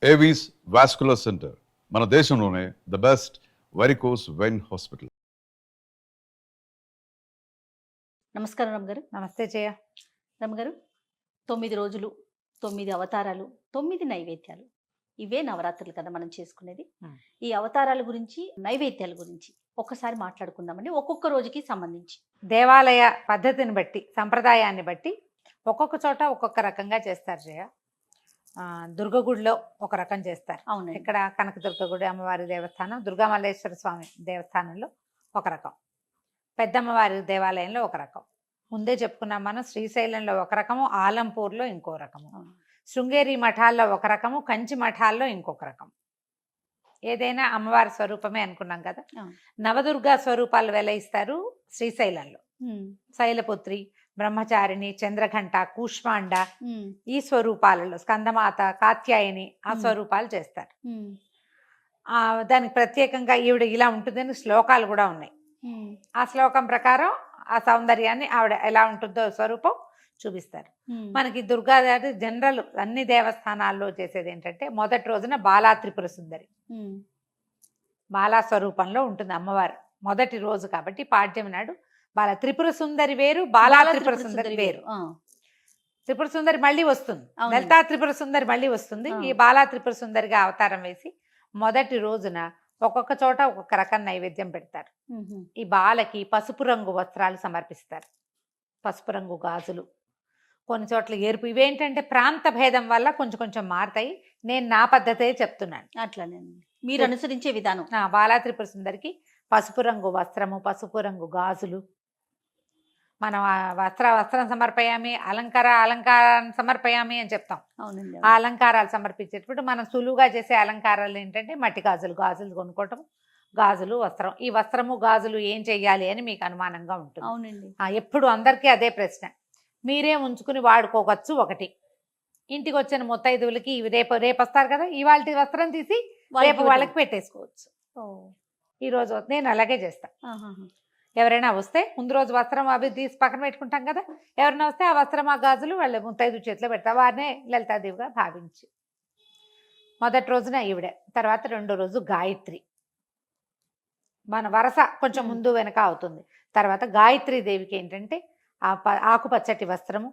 Avis vascular centre మన దేశంలోనే the best varicose vein hospital. నమస్కారం రమ్మగారు. నమస్తే జయ. రమ్మగారు, 9 రోజులు, 9 అవతారాలు, 9 నైవేద్యాలు, ఇవే నవరాత్రులు కదా మనం చేసుకునేది. ఈ అవతారాల గురించి, నైవేద్యాల గురించి ఒక్కసారి మాట్లాడుకుందామండి. ఒక్కొక్క రోజుకి సంబంధించి దేవాలయ పద్ధతిని బట్టి, సంప్రదాయాన్ని బట్టి ఒక్కొక్క చోట ఒక్కొక్క రకంగా చేస్తారు జయ. దుర్గగుడిలో ఒక రకం చేస్తారు. అవును. ఇక్కడ కనకదుర్గ గుడి అమ్మవారి దేవస్థానం, దుర్గామల్లేశ్వర స్వామి దేవస్థానంలో ఒక రకం, పెద్దమ్మవారి దేవాలయంలో ఒక రకం. ముందే చెప్పుకున్నాం మనం, శ్రీశైలంలో ఒక రకము, ఆలంపూర్లో ఇంకో రకము, శృంగేరి మఠాల్లో ఒక రకము, కంచి మఠాల్లో ఇంకొక రకం. ఏదైనా అమ్మవారి స్వరూపమే అనుకున్నాం కదా. నవదుర్గా స్వరూపాలు వెలయిస్తారు శ్రీశైలంలో. శైలపుత్రి, బ్రహ్మచారిణి, చంద్రఘంట, కూష్మాండ, ఈ స్వరూపాలలో స్కందమాత, కాత్యాయని ఆ స్వరూపాలు చేస్తారు. దానికి ప్రత్యేకంగా ఈవిడ ఇలా ఉంటుందని శ్లోకాలు కూడా ఉన్నాయి. ఆ శ్లోకం ప్రకారం ఆ సౌందర్యాన్ని ఆవిడ ఎలా ఉంటుందో స్వరూపం చూపిస్తారు. మనకి దుర్గాదేవి జనరల్ అన్ని దేవస్థానాల్లో చేసేది ఏంటంటే, మొదటి రోజున బాలా త్రిపుర సుందరి, బాలా స్వరూపంలో ఉంటుంది అమ్మవారు మొదటి రోజు. కాబట్టి పాడ్యమి నాడు బాల త్రిపుర సుందరి వేరు, బాలా త్రిపుర సుందరి వేరు. త్రిపుర సుందరి మళ్ళీ వస్తుంది, లలితా త్రిపుర సుందరి మళ్ళీ వస్తుంది. ఈ బాలా త్రిపుర సుందరిగా అవతారం వేసి మొదటి రోజున ఒక్కొక్క చోట ఒక్కొక్క రకం నైవేద్యం పెడతారు. ఈ బాలకి పసుపు రంగు వస్త్రాలు సమర్పిస్తారు, పసుపు రంగు గాజులు, కొన్ని చోట్ల ఎరుపు. ఇవేంటంటే ప్రాంత భేదం వల్ల కొంచెం కొంచెం మారుతాయి. నేను నా పద్ధతే చెప్తున్నాను. అట్లానే మీరు అనుసరించే విధానం. బాలా త్రిపుర సుందరికి పసుపు రంగు వస్త్రము, పసుపు రంగు గాజులు. మనం వస్త్రం సమర్పయామి, అలంకారం సమర్పయామి అని చెప్తాం. అవునండి. ఆ అలంకారాలు సమర్పించేటప్పుడు మనం సులువుగా చేసే అలంకారాలు ఏంటంటే మట్టి గాజులు కొనుక్కోవటం, గాజులు, వస్త్రం. ఈ వస్త్రము గాజులు ఏం చెయ్యాలి అని మీకు అనుమానంగా ఉంటుంది. అవునండి. ఎప్పుడు అందరికీ అదే ప్రశ్న. మీరే ఉంచుకుని వాడుకోవచ్చు ఒకటి. ఇంటికి వచ్చిన ముత్తైదువులకి రేపు వస్తారు కదా, ఇవాళ వస్త్రం తీసి రేపు వాళ్ళకి పెట్టేసుకోవచ్చు. ఈరోజు నేను అలాగే చేస్తా. ఎవరైనా వస్తే ముందు రోజు వస్త్రం అవి తీసి పక్కన పెట్టుకుంటాం కదా, ఎవరైనా వస్తే ఆ వస్త్రం, ఆ గాజులు వాళ్ళ ముత్తైదు చేతిలో పెడతా. వారినే లలితాదేవిగా భావించి మొదటి రోజున ఈవిడే. తర్వాత రెండో రోజు గాయత్రి. మన వరస కొంచెం ముందు వెనక అవుతుంది. తర్వాత గాయత్రీ దేవికి ఏంటంటే ఆకుపచ్చటి వస్త్రము,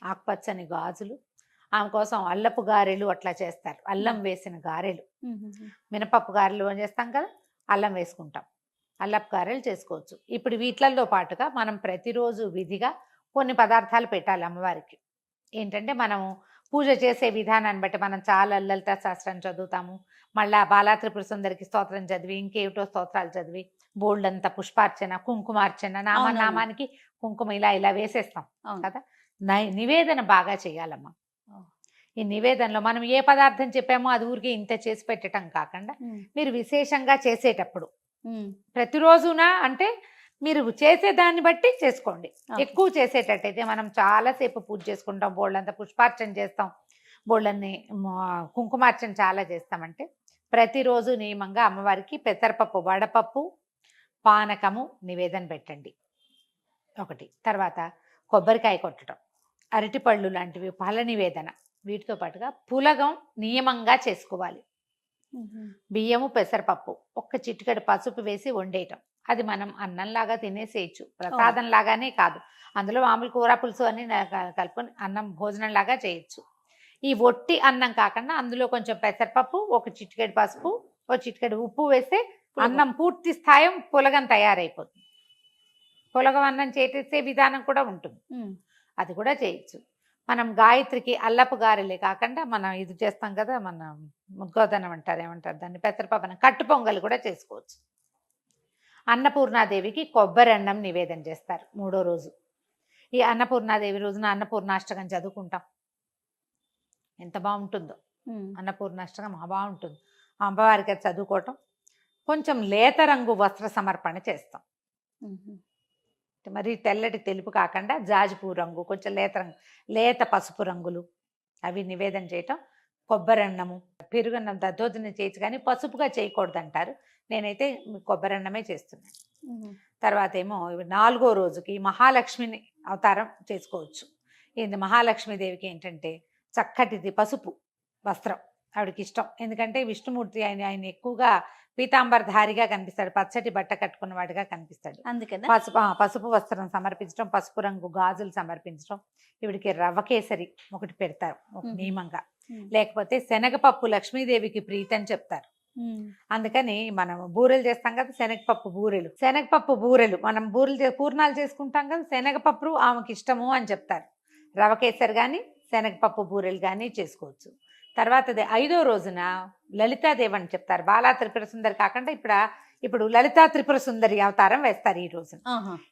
ఆకుపచ్చని గాజులు, ఆమె కోసం అల్లపు గారెలు అట్లా చేస్తారు. అల్లం వేసిన గారెలు, మినపప్పు గారెలు అని చేస్తాం కదా, అల్లం వేసుకుంటాం. అల్లపు గారెలు చేసుకోవచ్చు. ఇప్పుడు వీటిల్లో పాటుగా మనం ప్రతిరోజు విధిగా కొన్ని పదార్థాలు పెట్టాలి అమ్మవారికి. ఏంటంటే మనము పూజ చేసే విధానాన్ని బట్టి మనం చాలా లలితా శాస్త్రం చదువుతాము, మళ్ళీ బాలా త్రిపుర సుందరికి స్తోత్రం చదివి, ఇంకేమిటో స్తోత్రాలు చదివి, బోల్డంత పుష్పార్చన, కుంకుమార్చన, నామానికి కుంకుమ ఇలా వేసేస్తాం కదా. నివేదన బాగా చేయాలమ్మా. ఈ నివేదనలో మనం ఏ పదార్థం చెప్పామో అది ఊరికి ఇంత చేసి పెట్టడం కాకుండా, మీరు విశేషంగా చేసేటప్పుడు ప్రతిరోజున అంటే మీరు చేసే దాన్ని బట్టి చేసుకోండి. ఎక్కువ చేసేటట్టయితే మనం చాలాసేపు పూజ చేసుకుంటాం, బోళ్ళంతా పుష్పార్చన చేస్తాం, బోళ్ళని కుంకుమార్చన చాలా చేస్తామంటే ప్రతిరోజు నియమంగా అమ్మవారికి పెసరపప్పు, వడపప్పు, పానకము నివేదన పెట్టండి ఒకటి. తర్వాత కొబ్బరికాయ కొట్టడం, అరటిపళ్ళు లాంటివి ఫల నివేదన. వీటితో పాటుగా పులగం నియమంగా చేసుకోవాలి. బియ్యము, పెసరపప్పు, ఒక్క చిటికెడు పసుపు వేసి వండేయటం. అది మనం అన్నంలాగా తినేసేయచ్చు, ప్రసాదం లాగానే కాదు. అందులో మామూలు కూర పులుసు అని కలుపుకొని అన్నం భోజనం లాగా చేయొచ్చు. ఈ ఒట్టి అన్నం కాకుండా అందులో కొంచెం పెసరపప్పు, ఒక చిటికెడు పసుపు, ఒక చిటికెడు ఉప్పు వేస్తే అన్నం పూర్తి స్థాయి పులగం తయారైపోతుంది. పులగం అన్నం చేసే విధానం కూడా ఉంటుంది, అది కూడా చేయొచ్చు. మనం గాయత్రికి అల్లపు గారెలే కాకుండా మనం ఇది చేస్తాం కదా, మనం ముద్గోదనం అంటారు, ఏమంటారు దాన్ని, పెసరపప్పు కట్టు పొంగలు కూడా చేసుకోవచ్చు. అన్నపూర్ణాదేవికి కొబ్బరి అన్నం నివేదన చేస్తారు మూడో రోజు. ఈ అన్నపూర్ణాదేవి రోజున అన్నపూర్ణాష్టకం చదువుకుంటాం. ఎంత బాగుంటుందో అన్నపూర్ణాష్టకం, బాగుంటుంది. అమ్మవారికి అది చదువుకోవటం. కొంచెం లేత రంగు వస్త్ర సమర్పణ చేస్తాం. మరి తెల్లటి తెలుపు కాకుండా జాజిపూ రంగు, కొంచెం లేత పసుపు రంగులు అవి నివేదన చేయటం. కొబ్బరి అన్నము, పెరుగన్నం దద్దోజనం చేయొచ్చు కానీ పసుపుగా చేయకూడదు అంటారు. నేనైతే కొబ్బరి అన్నమే చేస్తున్నాను. తర్వాత ఏమో నాలుగో రోజుకి మహాలక్ష్మిని అవతారం చేసుకోవచ్చు. ఇది మహాలక్ష్మీదేవికి ఏంటంటే చక్కటిది పసుపు వస్త్రం, ఆవిడకి ఇష్టం. ఎందుకంటే విష్ణుమూర్తి ఆయన ఎక్కువగా పీతాంబరధారిగా కనిపిస్తాడు, పచ్చటి బట్ట కట్టుకున్నవాడిగా కనిపిస్తాడు. అందుకనే పసుపు వస్త్రం సమర్పించడం, పసుపు రంగు గాజులు సమర్పించడం, ఈవిడికి రవ్వ కేసరి ఒకటి పెడతారు ఒక నియమంగా. లేకపోతే శనగపప్పు లక్ష్మీదేవికి ప్రీతి అని చెప్తారు. అందుకని మనం బూరెలు చేస్తాం కదా, శనగపప్పు బూరెలు మనం పూర్ణాలు చేసుకుంటాం కదా, శనగపప్పు ఆమెకి ఇష్టము అని చెప్తారు. రవ కేసరి కానీ శనగపప్పు బూరెలు కానీ చేసుకోవచ్చు. తర్వాత 5వ రోజున లలితాదేవి అని చెప్తారు. బాలా త్రిపుర సుందరి కాకుండా ఇప్పుడు లలితా త్రిపుర సుందరి అవతారం వేస్తారు ఈ రోజున.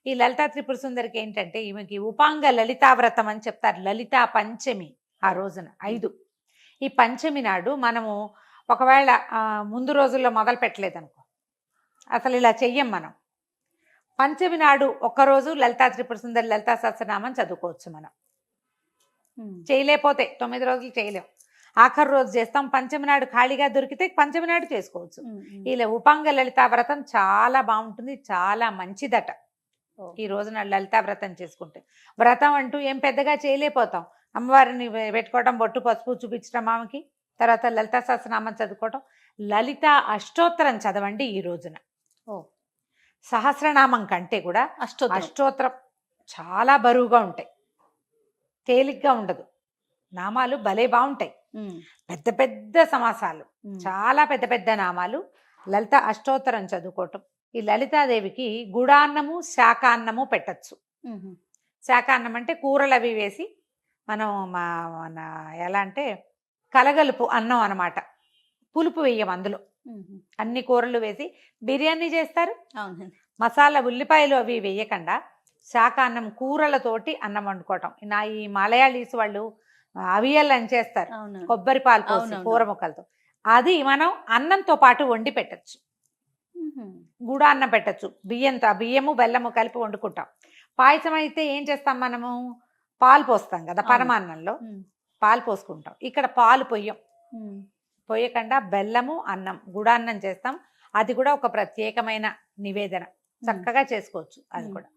ఈ లలితా త్రిపుర సుందరికి ఏంటంటే ఈమెకి ఉపాంగ లలితావ్రతం అని చెప్తారు. లలితా పంచమి ఆ రోజున 5. ఈ పంచమి నాడు మనము ఒకవేళ ముందు రోజుల్లో మొదలు పెట్టలేదనుకో, అసలు ఇలా చెయ్యం మనం. పంచమి నాడు ఒక్కరోజు లలితా త్రిపుర సుందరి లలితా సహస్రనామం చదువుకోవచ్చు మనం. చేయలేకపోతే 9 రోజులు చేయలేం, ఆఖరి రోజు చేస్తాం. పంచమి నాడు ఖాళీగా దొరికితే పంచమి నాడు చేసుకోవచ్చు. ఇలా ఉపాంగ లలితా వ్రతం చాలా బాగుంటుంది, చాలా మంచిదట. ఈ రోజున లలితా వ్రతం చేసుకుంటే, వ్రతం అంటూ ఏం పెద్దగా చేయలేకపోతాం. అమ్మవారిని పెట్టుకోవడం, బొట్టు పసుపు చూపించడం ఆమెకి, తర్వాత లలితా సహస్రనామం చదువుకోవటం. లలిత అష్టోత్తరం చదవండి ఈ రోజున. సహస్రనామం కంటే కూడా అష్టోత్తరం చాలా బరువుగా ఉంటాయి, తేలిగ్గా ఉండదు. నామాలు భలే బాగుంటాయి, పెద్ద పెద్ద సమాసాలు, చాలా పెద్ద పెద్ద నామాలు. లలిత అష్టోత్తరం చదువుకోవటం. ఈ లలితాదేవికి గుడాన్నము శాకాన్నము పెట్టచ్చు. శాకాన్నం అంటే కూరలు అవి వేసి మనం మన ఎలా అంటే కలగలుపు అన్నం అన్నమాట. పులుపు వేయం అందులో, అన్ని కూరలు వేసి బిర్యానీ చేస్తారు. మసాలా ఉల్లిపాయలు అవి వేయకుండా శాకాన్నం కూరలతోటి అన్నం వండుకోవటం. ఈ మలయాళీస్ వాళ్ళు అవియల్ అని చేస్తారు, కొబ్బరి పాలు పోసి కూర ముక్కలతో. అది మనం అన్నంతో పాటు వండి పెట్టచ్చు. గుడాన్నం పెట్టచ్చు, బియ్యము బెల్లము కలిపి వండుకుంటాం. పాయసం అయితే ఏం చేస్తాం మనము, పాలు పోస్తాం కదా పరమాన్నంలో, పాలు పోసుకుంటాం. ఇక్కడ పాలు పొయ్యకుండా బెల్లము అన్నం గుడాన్నం చేస్తాం. అది కూడా ఒక ప్రత్యేకమైన నివేదన, చక్కగా చేసుకోవచ్చు అది కూడా.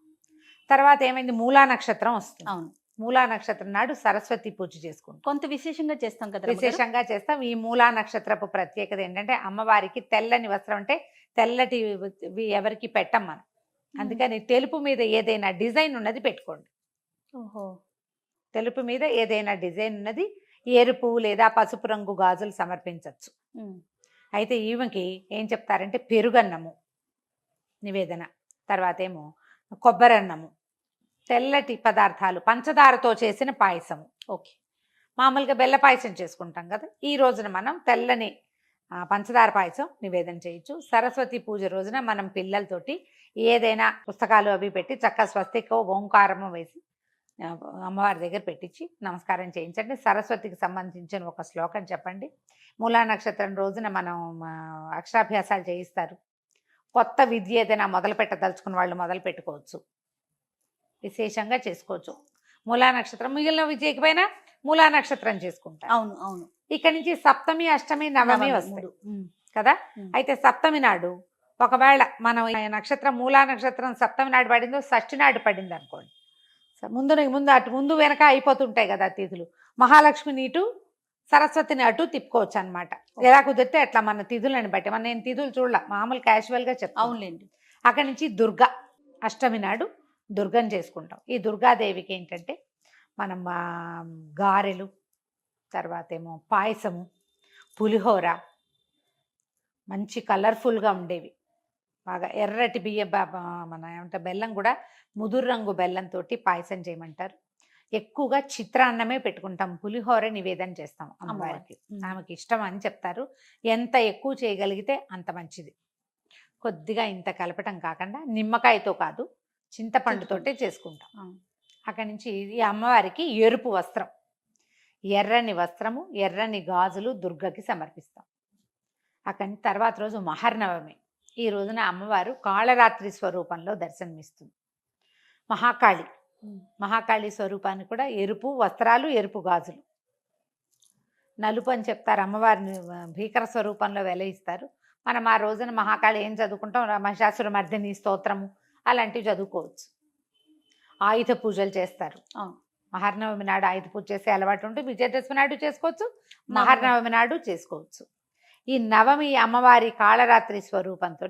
తర్వాత ఏమైంది, మూలా నక్షత్రం వస్తుంది. మూలా నక్షత్రం నాడు సరస్వతి పూజ చేసుకుంటాం. కొంత విశేషంగా చేస్తాం కదా, విశేషంగా చేస్తాం. ఈ మూలా నక్షత్రపు ప్రత్యేకత ఏంటంటే అమ్మవారికి తెల్లని వస్త్రం, అంటే తెల్లటి ఎవరికి పెట్టం మనం. అందుకని తెలుపు మీద ఏదైనా డిజైన్ ఉన్నది పెట్టుకోండి. తెలుపు మీద ఏదైనా డిజైన్ ఉన్నది, ఎరుపు లేదా పసుపు రంగు గాజులు సమర్పించవచ్చు. అయితే ఈమెకి ఏం చెప్తారంటే పెరుగన్నము నివేదన, తర్వాత ఏమో కొబ్బరన్నము, తెల్లటి పదార్థాలు, పంచదారతో చేసిన పాయసము. మామూలుగా బెల్ల పాయసం చేసుకుంటాం కదా, ఈ రోజున మనం తెల్లని పంచదార పాయసం నివేదన చేయొచ్చు. సరస్వతి పూజ రోజున మనం పిల్లలతోటి ఏదైనా పుస్తకాలు అవి పెట్టి చక్కగా స్వస్తికో ఓంకారము వేసి అమ్మవారి దగ్గర పెట్టించి నమస్కారం చేయించండి. సరస్వతికి సంబంధించిన ఒక శ్లోకం చెప్పండి. మూలా నక్షత్రం రోజున మనం అక్షరాభ్యాసాలు చేయిస్తారు. కొత్త విద్య ఏదైనా మొదలు పెట్టదలుచుకున్న వాళ్ళు మొదలు పెట్టుకోవచ్చు, విశేషంగా చేసుకోవచ్చు. మూలా నక్షత్రం మిగిలిన చేయకపోయినా మూలా నక్షత్రం చేసుకుంటారు. అవును. ఇక్కడ నుంచి సప్తమి అష్టమి నవమి వస్తాయి కదా. అయితే సప్తమి నాడు ఒకవేళ మనం నక్షత్రం మూలా నక్షత్రం సప్తమి నాడు పడిందో షష్ఠి నాడు పడింది అనుకోండి, ముందు వెనక అయిపోతుంటాయి కదా తిథులు. మహాలక్ష్మిని ఇటు సరస్వతిని అటు తిప్పుకోవచ్చు అనమాట. ఎలా కుదిరితే అట్లా మన తిథులని బట్టి. నేను తిథులు చూడాల, మామూలు క్యాజువల్గా చెప్తాను. అవునులేండి. అక్కడి నుంచి దుర్గా అష్టమి నాడు దుర్గని చేసుకుంటాం. ఈ దుర్గాదేవికి ఏంటంటే మనం గారెలు, తర్వాత ఏమో పాయసము, పులిహోర, మంచి కలర్ఫుల్గా ఉండేవి, బాగా ఎర్రటి మన ఏమంటారు బెల్లం కూడా ముదురు రంగు బెల్లంతో పాయసం చేయమంటారు. ఎక్కువగా చిత్రాన్నమే పెట్టుకుంటాం, పులిహోర నివేదన చేస్తాం అమ్మవారికి. ఆమెకి ఇష్టం అని చెప్తారు. ఎంత ఎక్కువ చేయగలిగితే అంత మంచిది. కొద్దిగా ఇంత కలపటం కాకుండా నిమ్మకాయతో కాదు, చింతపండుతోటే చేసుకుంటాం. అక్కడి నుంచి ఈ అమ్మవారికి ఎరుపు వస్త్రం, ఎర్రని వస్త్రము, ఎర్రని గాజులు దుర్గకి సమర్పిస్తాం. అక్కడి తర్వాత రోజు మహర్నవమి. ఈ రోజున అమ్మవారు కాళరాత్రి స్వరూపంలో దర్శనమిస్తుంది. మహాకాళి స్వరూపాన్ని కూడా ఎరుపు వస్త్రాలు, ఎరుపు గాజులు. నలుపు అని చెప్తారు, అమ్మవారిని భీకర స్వరూపంలో వెలయిస్తారు. మనం ఆ రోజున మహాకాళి ఏం చదువుకుంటాం, మహిషాసుర మర్దిని స్తోత్రము అలాంటివి చదువుకోవచ్చు. ఆయుధ పూజలు చేస్తారు. మహర్నవమి నాడు ఆయుధ పూజ చేసే అలవాటు ఉంటే విజయదశమి నాడు చేసుకోవచ్చు, మహర్నవమి నాడు చేసుకోవచ్చు. ఈ నవమి అమ్మవారి కాళరాత్రి స్వరూపంతో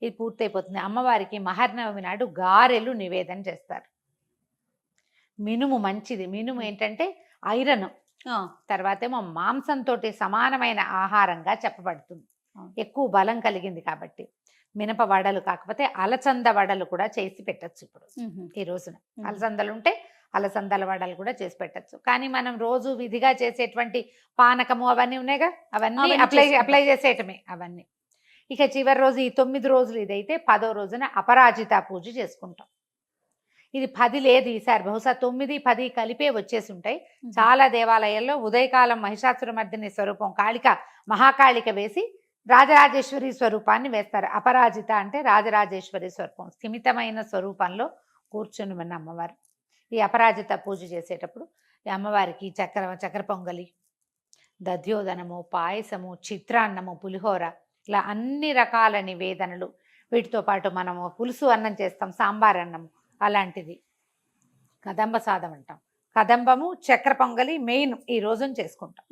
ఇది పూర్తయిపోతుంది. అమ్మవారికి మహర్నవమి నాడు గారెలు నివేదన చేస్తారు. మినుము మంచిది. మినుము ఏంటంటే ఐరన్, తర్వాత ఏమో మాంసంతో సమానమైన ఆహారంగా చెప్పబడుతుంది. ఎక్కువ బలం కలిగింది కాబట్టి మినప వడలు కాకపోతే అలసంద వడలు కూడా చేసి పెట్టచ్చు. ఇప్పుడు ఈ రోజున అలసందలు ఉంటే అలసందల వడలు కూడా చేసి పెట్టచ్చు. కానీ మనం రోజు విధిగా చేసేటువంటి పానకము అవన్నీ ఉన్నాయిగా, అవన్నీ అప్లై చేసేయటమే అవన్నీ. ఇక చివరి రోజు ఈ 9 రోజులు ఇదైతే 10వ రోజున అపరాజిత పూజ చేసుకుంటాం. ఇది 10 లేదు ఈసారి, బహుశా 9, 10 కలిపే వచ్చేసి ఉంటాయి. చాలా దేవాలయాల్లో ఉదయకాలం మహిషాసురమర్దిని స్వరూపం కాళిక మహాకాళిక వేసి రాజరాజేశ్వరి స్వరూపాన్ని వేస్తారు. అపరాజిత అంటే రాజరాజేశ్వరి స్వరూపం, స్థిమితమైన స్వరూపంలో కూర్చుని ఉన్న అమ్మవారు. ఈ అపరాజిత పూజ చేసేటప్పుడు ఈ అమ్మవారికి చక్కెర పొంగలి, దధ్యోదనము, పాయసము, చిత్రాన్నము, పులిహోర, ఇలా అన్ని రకాల నివేదనలు. వీటితో పాటు మనము పులుసు అన్నం చేస్తాం, సాంబార్ అన్నము అలాంటిది, కదంబ సాదం అంటాం. కదంబము, చక్కెర పొంగలి మెయిన్ ఈ రోజున చేసుకుంటాం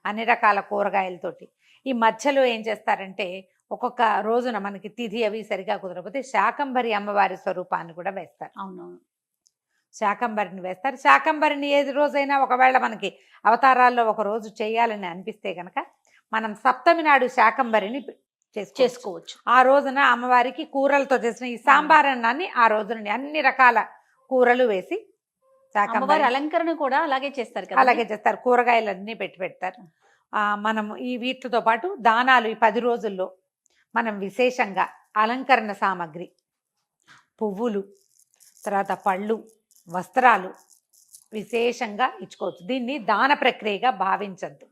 అన్ని రకాల కూరగాయలతోటి. ఈ మధ్యలో ఏం చేస్తారంటే ఒక్కొక్క రోజున మనకి తిథి అవి సరిగా కుదరకపోతే శాకంబరి అమ్మవారి స్వరూపాన్ని కూడా వేస్తారు. అవునవును, శాకంబరిని వేస్తారు. శాకంబరిని ఏది రోజైనా ఒకవేళ మనకి అవతారాల్లో ఒక రోజు చేయాలని అనిపిస్తే కనుక మనం సప్తమి నాడు శాకంబరిని చేసుకోవచ్చు. ఆ రోజున అమ్మవారికి కూరలతో చేసిన ఈ సాంబార్ అన్నాన్ని ఆ రోజున అన్ని రకాల కూరలు వేసి అమ్మవారి అలంకరణ కూడా అలాగే చేస్తారు కదా. అలాగే చేస్తారు, కూరగాయలన్నీ పెడతారు. మనము ఈ వీటితో పాటు దానాలు ఈ 10 రోజుల్లో మనం విశేషంగా అలంకరణ సామాగ్రి, పువ్వులు, తర్వాత పళ్ళు, వస్త్రాలు విశేషంగా ఇచ్చుకోవచ్చు. దీన్ని దాన ప్రక్రియగా భావించద్దు.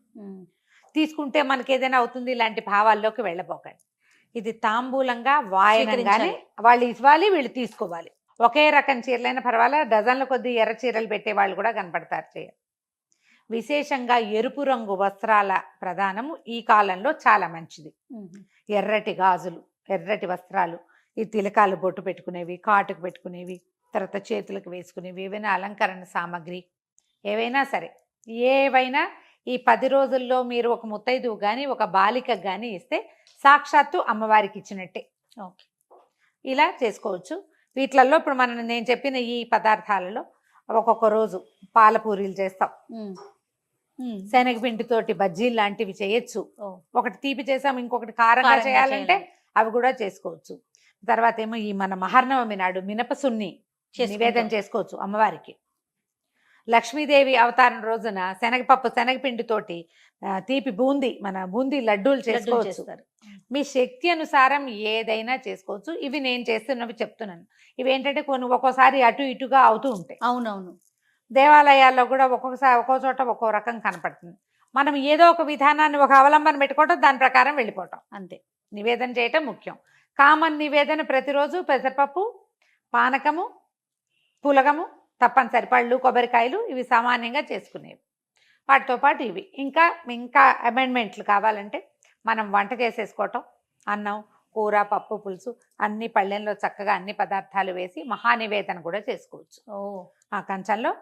తీసుకుంటే మనకి ఏదైనా అవుతుంది ఇలాంటి భావాల్లోకి వెళ్ళబోకండి. ఇది తాంబూలంగా వాయనంగానే వాళ్ళు ఇవ్వాలి, వీళ్ళు తీసుకోవాలి. ఒకే రకం చీరలైనా పర్వాలేదు, డజన్ల కొద్దీ ఎర్ర చీరలు పెట్టే వాళ్ళు కూడా కనపడతారు. విశేషంగా ఎరుపు రంగు వస్త్రాల ప్రధానము ఈ కాలంలో చాలా మంచిది. ఎర్రటి గాజులు, ఎర్రటి వస్త్రాలు, ఈ తిలకాలు బొట్టు పెట్టుకునేవి, కాటుకు పెట్టుకునేవి, తర్వాత చేతులకు వేసుకునేవి, ఏవైనా అలంకరణ సామాగ్రి ఏవైనా సరే, ఏవైనా ఈ 10 రోజుల్లో మీరు ఒక ముత్తైదువు కానీ ఒక బాలికకు కానీ ఇస్తే సాక్షాత్తు అమ్మవారికి ఇచ్చినట్టే. ఓకే, ఇలా చేసుకోవచ్చు. వీటిలలో ఇప్పుడు నేను చెప్పిన ఈ పదార్థాలలో ఒక్కొక్క రోజు పాలపూరీలు చేస్తాం, శనగపిండితోటి బజ్జీలు లాంటివి చేయొచ్చు. ఒకటి తీపి చేసాం, ఇంకొకటి కారంగా చేయాలంటే అవి కూడా చేసుకోవచ్చు. తర్వాత ఏమో ఈ మన మహర్నవమి నాడు మినపసున్ని నివేదన చేసుకోవచ్చు అమ్మవారికి. లక్ష్మీదేవి అవతారం రోజున శనగపిండితోటి తీపి బూందీ లడ్డూలు చేసుకోవచ్చు. మీ శక్తి అనుసారం ఏదైనా చేసుకోవచ్చు. ఇవి నేను చేస్తున్నవి చెప్తున్నాను. ఇవి ఏంటంటే కొన్ని ఒక్కోసారి అటు ఇటుగా అవుతూ ఉంటాయి. అవునవును, దేవాలయాల్లో కూడా ఒక్కొక్క చోట ఒక్కో రకం కనపడుతుంది. మనం ఏదో ఒక విధానాన్ని ఒక అవలంబన పెట్టుకోవటం, దాని ప్రకారం వెళ్ళిపోవటం అంతే. నివేదన చేయటం ముఖ్యం. కామన్ నివేదన ప్రతిరోజు పెసరపప్పు, పానకము, పులగము తప్పనిసరి, పళ్ళు, కొబ్బరికాయలు ఇవి సామాన్యంగా చేసుకునేవి. వాటితో పాటు ఇవి ఇంకా అమెండ్మెంట్లు కావాలంటే మనం వంట చేసేసుకోవటం, అన్నం, కూర, పప్పు, పులుసు అన్ని పళ్ళెంలో చక్కగా అన్ని పదార్థాలు వేసి మహానివేదన కూడా చేసుకోవచ్చు. ఆ కంచంలో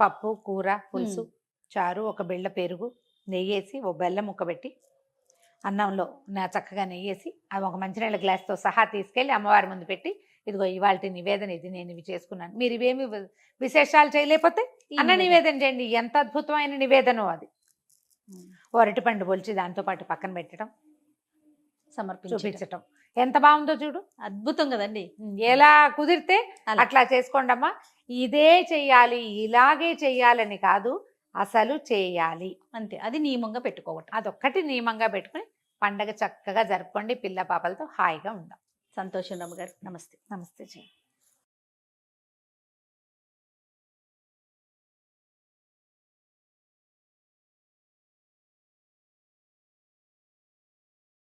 పప్పు, కూర, పులుసు, చారు, ఒక బిళ్ళ పెరుగు, నెయ్యేసి ఓ బెల్లం ముక్క పెట్టి అన్నంలో చక్కగా నెయ్యేసి అవి ఒక మంచినీళ్ళ గ్లాస్తో సహా తీసుకెళ్ళి అమ్మవారి ముందు పెట్టి, ఇదిగో ఇవాళ నివేదన ఇది, నేను ఇవి చేసుకున్నాను, మీరు ఇవేమి విశేషాలు చేయలేకపోతే అన్న నివేదన చేయండి. ఎంత అద్భుతమైన నివేదనో అది. అరటిపండు పొలిచి దాంతోపాటు పక్కన పెట్టడం, చూపించటం ఎంత బాగుందో చూడు, అద్భుతం కదండి. ఎలా కుదిరితే అట్లా చేసుకోండమ్మా. ఇదే చెయ్యాలి, ఇలాగే చెయ్యాలని కాదు, అసలు చేయాలి అంతే. అది నియమంగా పెట్టుకోవటం, అదొక్కటి నియమంగా పెట్టుకుని పండగ చక్కగా జరుపుకోండి. పిల్ల పాపలతో హాయిగా ఉందాం. సంతోషం రమ్మ గారు. నమస్తే. నమస్తే జీ.